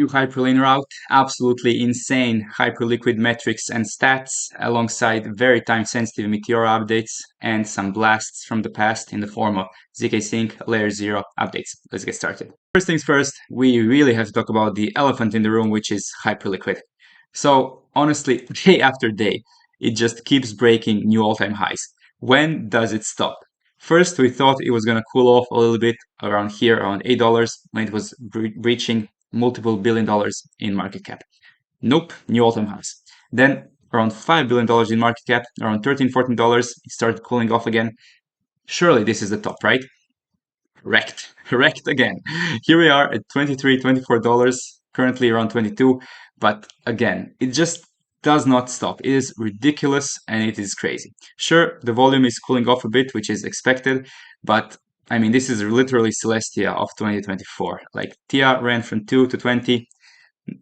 new Hyperlane route, absolutely insane Hyperliquid metrics and stats, alongside very time-sensitive Meteora updates and some blasts from the past in the form of ZkSync LayerZero updates. Let's get started. First things first, we really have to talk about the elephant in the room, which is Hyperliquid. So honestly, day after day, it just keeps breaking new all-time highs. When does it stop? First, we thought it was going to cool off a little bit around here, around $8, when it was reaching multiple $1 billion in market cap. Nope, new all-time highs. Then around $5 billion in market cap, around $13, $14, it started cooling off again. Surely this is the top, right? Wrecked again. Here we are at $23, $24, currently around 22, but again, it just does not stop. It is ridiculous and it is crazy. Sure, the volume is cooling off a bit, which is expected, but I mean, this is literally Celestia of 2024. Like, TIA ran from 2 to 20.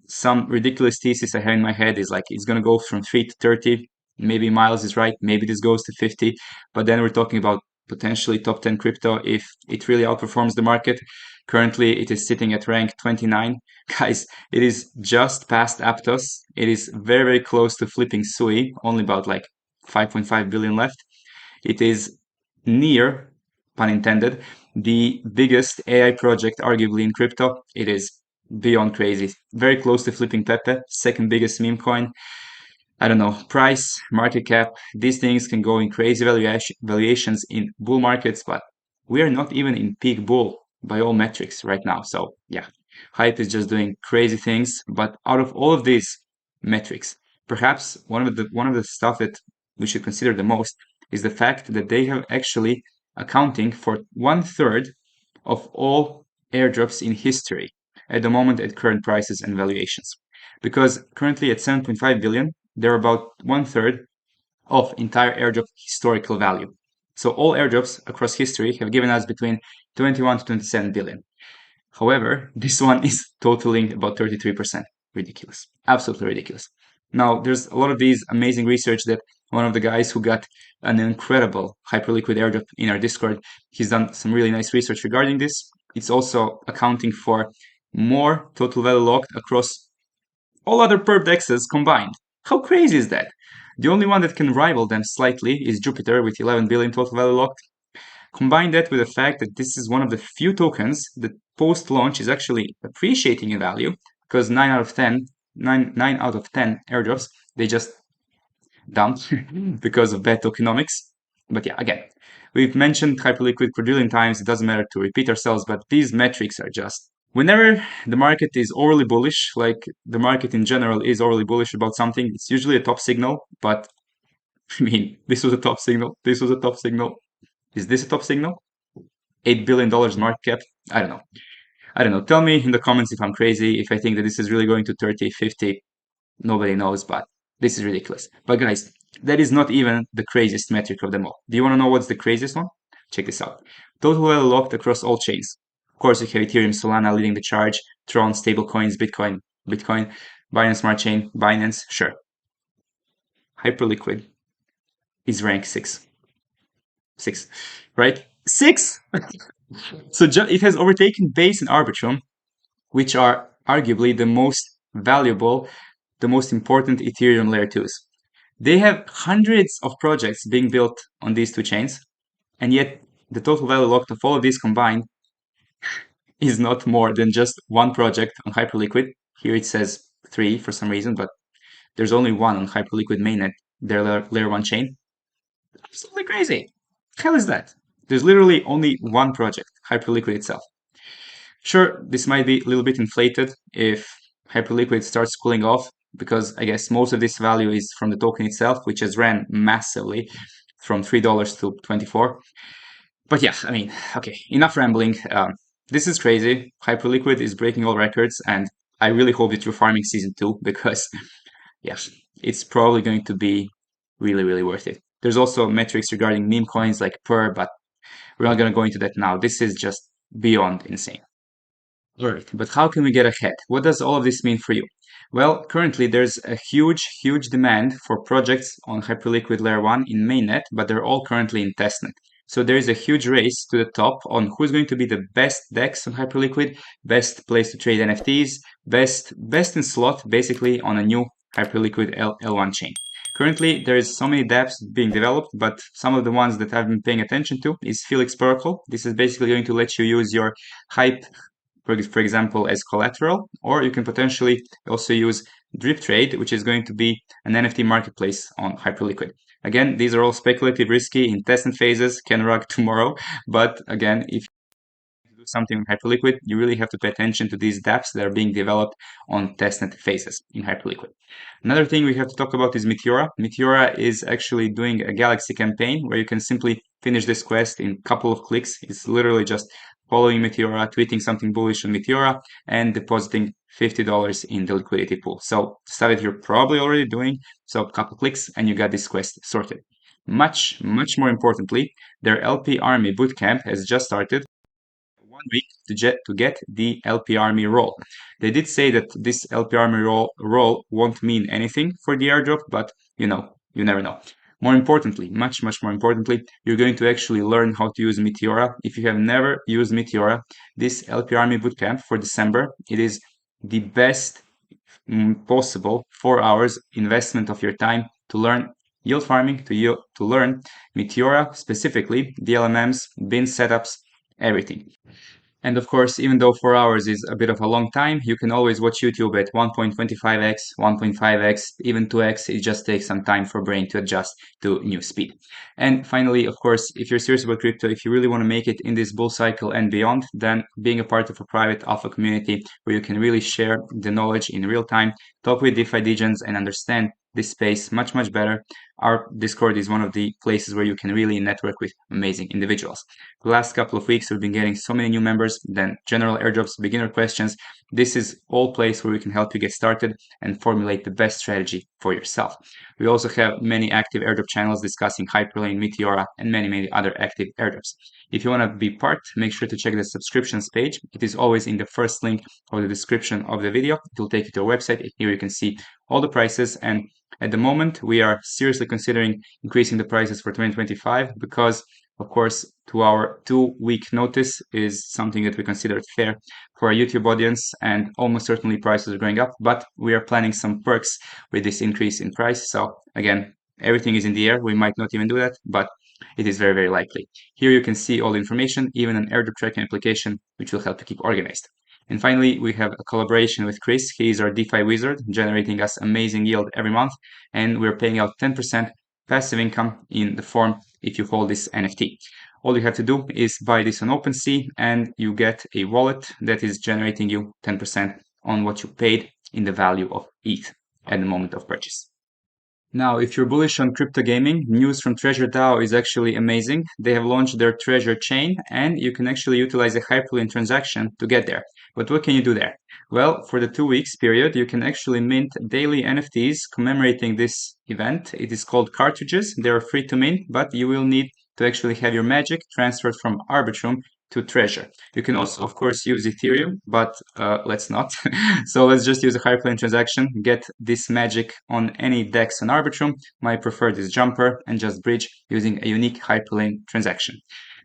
Some ridiculous thesis I have in my head is like, it's going to go from 3 to 30. Maybe Miles is right. Maybe this goes to 50. But then we're talking about potentially top 10 crypto if it really outperforms the market. Currently, it is sitting at rank 29. Guys, it is just past Aptos. It is very, very close to flipping Sui, only about like 5.5 billion left. It is near, pun intended, the biggest AI project arguably in crypto. It is beyond crazy. Very close to flipping Pepe, second biggest meme coin. I don't know, price, market cap, these things can go in crazy valuations in bull markets, but we are not even in peak bull by all metrics right now. So yeah, hype is just doing crazy things. But out of all of these metrics, perhaps one of the stuff that we should consider the most is the fact that they have actually accounting for 1/3 of all airdrops in history at the moment at current prices and valuations. Because currently at 7.5 billion, they're about 1/3 of entire airdrop historical value. So all airdrops across history have given us between 21 to 27 billion. However, this one is totaling about 33%. Ridiculous. Absolutely ridiculous. Now, there's a lot of these amazing research that one of the guys who got an incredible Hyperliquid airdrop in our Discord, he's done some really nice research regarding this. It's also accounting for more total value locked across all other perp dexes combined. How crazy is that? The only one that can rival them slightly is Jupiter with 11 billion total value locked. Combine that with the fact that this is one of the few tokens that post-launch is actually appreciating in value, because 9 out of 10 airdrops, they just dumped because of bad tokenomics. But yeah, again, we've mentioned Hyperliquid quadrillion times. It doesn't matter to repeat ourselves, but these metrics are just... Whenever the market is overly bullish, like the market in general is overly bullish about something, it's usually a top signal. But I mean, this was a top signal. This was a top signal. Is this a top signal? $8 billion market cap? I don't know. Tell me in the comments if I'm crazy, if I think that this is really going to 30, 50. Nobody knows, but this is ridiculous. But guys, that is not even the craziest metric of them all. Do you want to know what's the craziest one? Check this out. Total value locked across all chains. Of course, you have Ethereum, Solana leading the charge, Tron, stablecoins, Bitcoin, Binance Smart Chain, Binance, sure. Hyperliquid is rank 6. 6, right? 6! So it has overtaken Base and Arbitrum, which are arguably the most valuable, the most important Ethereum layer 2s. They have hundreds of projects being built on these two chains, and yet the total value locked of all of these combined is not more than just one project on Hyperliquid. Here it says 3 for some reason, but there's only one on Hyperliquid mainnet, their layer 1 chain. Absolutely crazy. Hell is that? There's literally only one project, Hyperliquid itself. Sure, this might be a little bit inflated if Hyperliquid starts cooling off, because I guess most of this value is from the token itself, which has ran massively from $3 to 24. But yeah, I mean, okay, enough rambling. This is crazy. Hyperliquid is breaking all records, and I really hope that you're farming season 2, because yeah, it's probably going to be really, really worth it. There's also metrics regarding meme coins like Per, but we're not going to go into that now. This is just beyond insane. Alright, but how can we get ahead? What does all of this mean for you? Well, currently there's a huge demand for projects on Hyperliquid Layer 1 in mainnet, but they're all currently in testnet. So there is a huge race to the top on who's going to be the best DEX on HyperLiquid, best place to trade NFTs, best in slot, basically on a new HyperLiquid L1 chain. Currently, there is so many dApps being developed, but some of the ones that I've been paying attention to is Felix Protocol. This is basically going to let you use your Hype, for example, as collateral, or you can potentially also use Drip Trade, which is going to be an NFT marketplace on HyperLiquid. Again, these are all speculative, risky, in testnet phases, can rug tomorrow. But again, if you do something with HyperLiquid, you really have to pay attention to these dApps that are being developed on testnet phases in HyperLiquid. Another thing we have to talk about is Meteora. Meteora is actually doing a Galaxy campaign where you can simply finish this quest in a couple of clicks. It's literally just following Meteora, tweeting something bullish on Meteora, and depositing $50 in the liquidity pool. So stuff that you're probably already doing. So a couple clicks and you got this quest sorted. Much more importantly, their LP Army bootcamp has just started. 1 week to get the LP Army role. They did say that this LP Army role won't mean anything for the airdrop, but you never know. More importantly, much more importantly, you're going to actually learn how to use Meteora. If you have never used Meteora, this LP Army bootcamp for December, it is the best possible 4 hours investment of your time to learn yield farming, to learn Meteora, specifically the LMMs, bin setups, everything. And of course, even though 4 hours is a bit of a long time, you can always watch YouTube at 1.25x, 1.5x, even 2x. It just takes some time for brain to adjust to new speed. And finally, of course, if you're serious about crypto, if you really want to make it in this bull cycle and beyond, then being a part of a private alpha community where you can really share the knowledge in real time, talk with DeFi degens and understand this space much better. Our Discord is one of the places where you can really network with amazing individuals. The last couple of weeks, we've been getting so many new members, then general airdrops, beginner questions. This is all place where we can help you get started and formulate the best strategy for yourself. We also have many active airdrop channels discussing Hyperlane, Meteora, and many other active airdrops. If you want to be part, make sure to check the subscriptions page. It is always in the first link of the description of the video. It will take you to our website. Here you can see all the prices, and at the moment, we are seriously considering increasing the prices for 2025 because, of course, our 2-week notice is something that we consider fair for our YouTube audience, and almost certainly prices are going up, but we are planning some perks with this increase in price. So again, everything is in the air. We might not even do that, but it is very likely. Here you can see all the information, even an airdrop tracking application, which will help you keep organized. And finally, we have a collaboration with Chris. He is our DeFi wizard, generating us amazing yield every month, and we're paying out 10% passive income in the form if you hold this NFT. All you have to do is buy this on OpenSea, and you get a wallet that is generating you 10% on what you paid in the value of ETH at the moment of purchase. Now, if you're bullish on crypto gaming, news from Treasure DAO is actually amazing. They have launched their Treasure chain, and you can actually utilize a Hyperlink transaction to get there. But what can you do there? Well, for the 2 weeks period, you can actually mint daily NFTs commemorating this event. It is called cartridges. They are free to mint, but you will need to actually have your magic transferred from Arbitrum to Treasure. You can also, of course, use Ethereum, but let's not. So let's just use a Hyperlink transaction, get this magic on any DEX on Arbitrum. My preferred is Jumper, and just bridge using a unique Hyperlink transaction.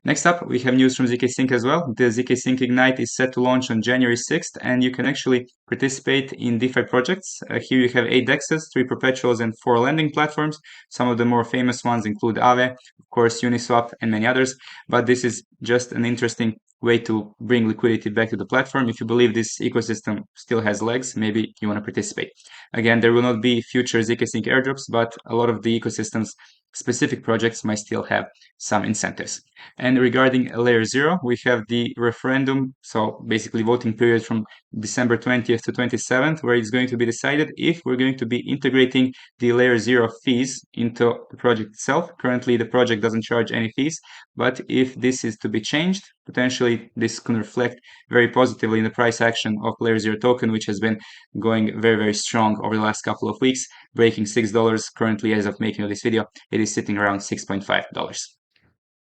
Next up, we have news from ZkSync as well. The ZkSync Ignite is set to launch on January 6th, and you can actually participate in DeFi projects. Here you have 8 DEXs, 3 perpetuals, and 4 lending platforms. Some of the more famous ones include Aave, of course, Uniswap, and many others. But this is just an interesting way to bring liquidity back to the platform. If you believe this ecosystem still has legs, maybe you want to participate. Again, there will not be future ZkSync airdrops, but a lot of the ecosystem's specific projects might still have some incentives. And regarding LayerZero, we have the referendum, so basically voting period from December 20th to 27th, where it's going to be decided if we're going to be integrating the LayerZero fees into the project itself. Currently, the project doesn't charge any fees, but if this is to be changed, potentially this can reflect very positively in the price action of LayerZero token, which has been going very strong over the last couple of weeks, breaking $6 currently as of making of this video. It is sitting around $6.5.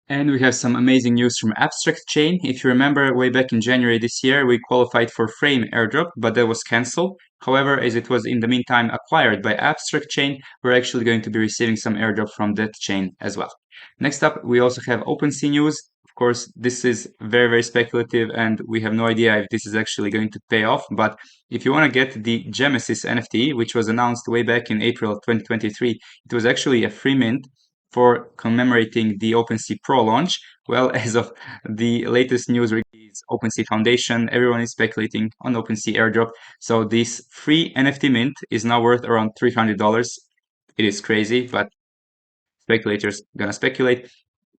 And we have some amazing news from Abstract Chain. If you remember, way back in January this year, we qualified for Frame airdrop, but that was cancelled. However, as it was in the meantime acquired by Abstract Chain, we're actually going to be receiving some airdrop from that chain as well. Next up, we also have OpenSea news. Of course, this is very, very speculative and we have no idea if this is actually going to pay off. But if you want to get the Genesis NFT, which was announced way back in April 2023, it was actually a free mint for commemorating the OpenSea Pro launch. Well, as of the latest news release, OpenSea Foundation, everyone is speculating on OpenSea Airdrop. So this free NFT mint is now worth around $300. It is crazy, but speculators gonna speculate.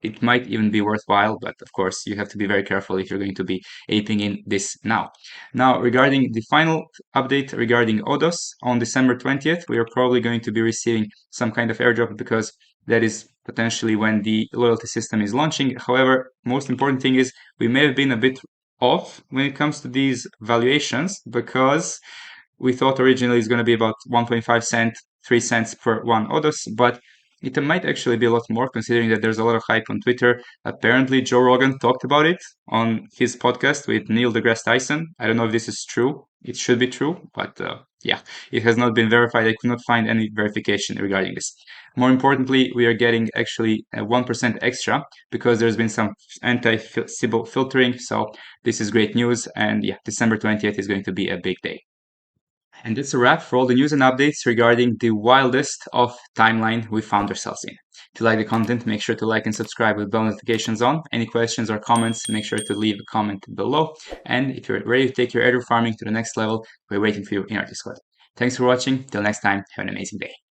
It might even be worthwhile, but of course you have to be very careful if you're going to be aping in this now. Now, regarding the final update regarding ODDOS, on December 20th, we are probably going to be receiving some kind of airdrop because that is potentially when the loyalty system is launching. However, most important thing is we may have been a bit off when it comes to these valuations because we thought originally it's going to be about 1.5 cent, 3 cents per one ODDOS, but it might actually be a lot more considering that there's a lot of hype on Twitter. Apparently, Joe Rogan talked about it on his podcast with Neil deGrasse Tyson. I don't know if this is true. It should be true, but yeah, it has not been verified. I could not find any verification regarding this. More importantly, we are getting actually 1% extra because there's been some anti-Sybil filtering. So this is great news. And yeah, December 20th is going to be a big day. And that's a wrap for all the news and updates regarding the wildest of timeline we found ourselves in. If you like the content, make sure to like and subscribe with bell notifications on. Any questions or comments, make sure to leave a comment below. And if you're ready to take your airdrop farming to the next level, we're waiting for you in our Discord. Thanks for watching. Till next time, have an amazing day.